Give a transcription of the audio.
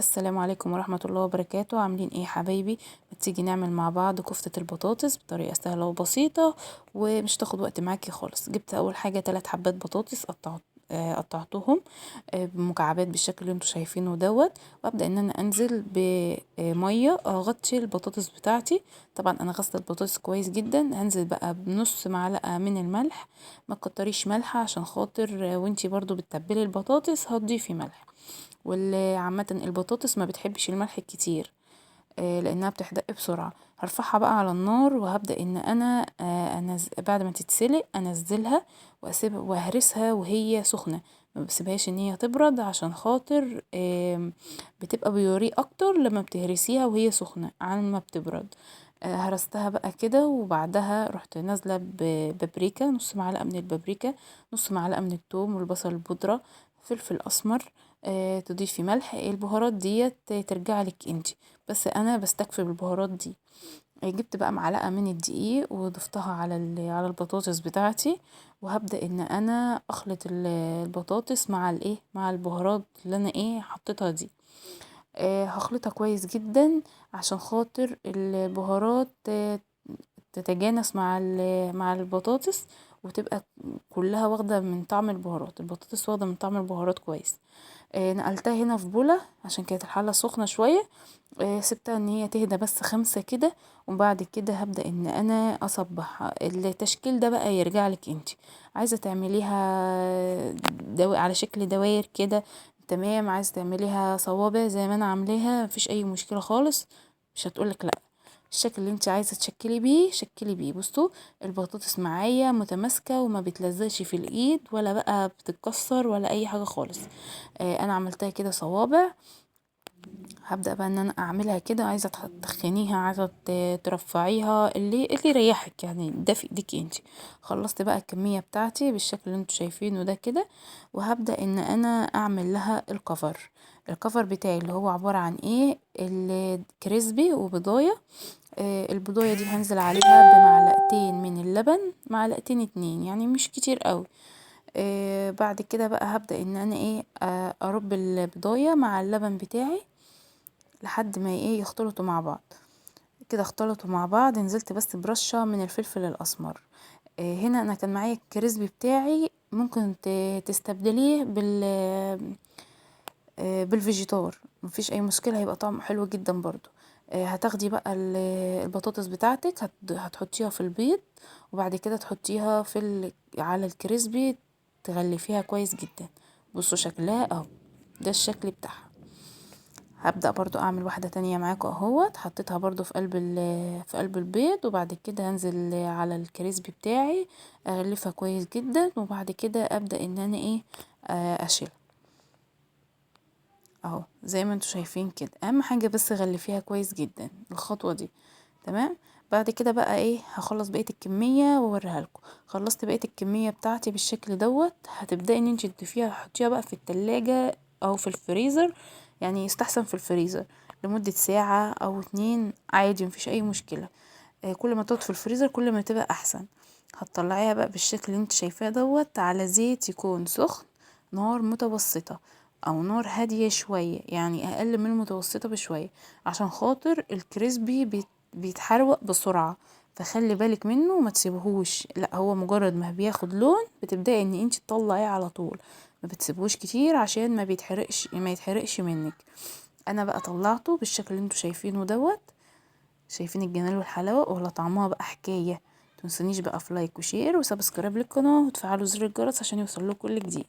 السلام عليكم ورحمة الله وبركاته. عاملين ايه يا حبايبي؟ ما تيجي نعمل مع بعض كفتة البطاطس بطريقة سهلة وبسيطة ومش تاخد وقت معاكي خالص. جبت اول حاجة 3 حبات بطاطس قطعتهم بمكعبات بالشكل اللي انتوا شايفينه دوت. وابدا ان انا انزل بميه اغطي البطاطس بتاعتي. طبعا انا غسلت البطاطس كويس جدا. هنزل بقى بنص معلقه من الملح، ما تكتريش ملح عشان خاطر وانتي برضو بتتبلي البطاطس هتضيفي ملح. واللي عامة البطاطس ما بتحبش الملح الكتير لانها بتحدق بسرعة. هرفعها بقى على النار وهبدأ ان انا بعد ما تتسلق انزلها واسيبها وهرسها وهي سخنة. ما بسيبهاش ان هي تبرد عشان خاطر بتبقى بيوري اكتر لما بتهرسيها وهي سخنة عن ما بتبرد. هرستها بقى كده وبعدها رحت نازلة ببابريكا، نص معلقة من البابريكا، نص معلقة من الثوم والبصل البودرة، فلفل اسمر، تضيفي ملح. البهارات ديت ترجع لك انتي، بس انا بستكفي بالبهارات دي. جبت بقى معلقه من الدقيق وضفتها على البطاطس بتاعتي، وهبدا ان انا اخلط البطاطس مع مع البهارات اللي انا حطيتها دي. هخلطها كويس جدا عشان خاطر البهارات تتجانس مع البطاطس وتبقى كلها واخده من طعم البهارات. البطاطس واخده من طعم البهارات كويس. نقلتها هنا في بولة عشان كانت الحلة سخنة شوية. سبتها ان هي تهدى بس 5 كده، وبعد كده هبدأ ان انا اصبح التشكيل ده بقى يرجع لك انتي. عايزة تعمليها على شكل دواير كده تمام، عايزة تعمليها صوابع زي ما انا عاملاها مفيش اي مشكلة خالص، مش هتقولك لا. الشكل اللي انت عايزه تشكلي بيه شكلي بيه. بصوا البطاطس معايا متماسكه وما بتلزقش في الايد ولا بقى بتتكسر ولا اي حاجه خالص. انا عملتها كده صوابع. هبدأ بقى ان انا اعملها كده. عايزه تخنيها، عايزه ترفعيها، اللي يريحك يعني، ده في ايديك انت. خلصت بقى الكميه بتاعتي بالشكل اللي انتوا شايفينه ده كده، وهبدأ ان انا اعمل لها الكفر بتاعي اللي هو عباره عن الكريسبي وبضايه. البضايه دي هنزل عليها بمعلقتين من اللبن، معلقتين 2 يعني مش كتير قوي. بعد كده بقى هبدأ ان انا ارب البضايه مع اللبن بتاعي لحد ما يختلطوا مع بعض. كده اختلطوا مع بعض، نزلت بس برشة من الفلفل الاسمر. هنا انا كان معايا الكريسبي بتاعي، ممكن تستبدليه بالفيجيتار، مفيش اي مشكلة، هيبقى طعمه حلو جدا برضو. هتاخدي بقى البطاطس بتاعتك هتحطيها في البيض، وبعد كده تحطيها على الكريسبي، تغلفيها كويس جدا. بصوا شكلها اهو، ده الشكل بتاعها. هبدأ برضو اعمل واحدة تانية معاكم اهوت، حطيتها برضو في قلب البيض، وبعد كده هنزل على الكريسبي بتاعي اغلفها كويس جدا، وبعد كده ابدأ ان انا اشيلها اهو زي ما انتوا شايفين كده. اهم حاجة بس غلفيها كويس جدا الخطوة دي. تمام. بعد كده بقى هخلص بقية الكمية واوريها لكم. خلصت بقية الكمية بتاعتي بالشكل دوت. هتبدأي ان انت تضيفيها، تحطيها بقى في التلاجة او في الفريزر، يعني يستحسن في الفريزر لمدة ساعة او 2 عادي، مفيش اي مشكلة. كل ما تقعد في الفريزر كل ما تبقى احسن. هتطلعيها بقى بالشكل اللي انت شايفاه دوت على زيت يكون سخن، نار متوسطة او نار هادية شوية، يعني اقل من المتوسطة بشوية، عشان خاطر الكريسبي بيتحروق بسرعة. فخلي بالك منه وما تسيبهوش، لا هو مجرد ما بياخد لون بتبدأي ان انت تطلعيه على طول، ما بتسيبهوش كتير عشان ما يتحرقش منك. انا بقى طلعته بالشكل اللي انتوا شايفينه دوت. شايفين الجمال والحلاوة ولا طعمها بقى حكاية؟ متنسونيش بقى في لايك وشير وسبسكرايب للقناة وتفعلوا زر الجرس عشان يوصلكوا كل جديد.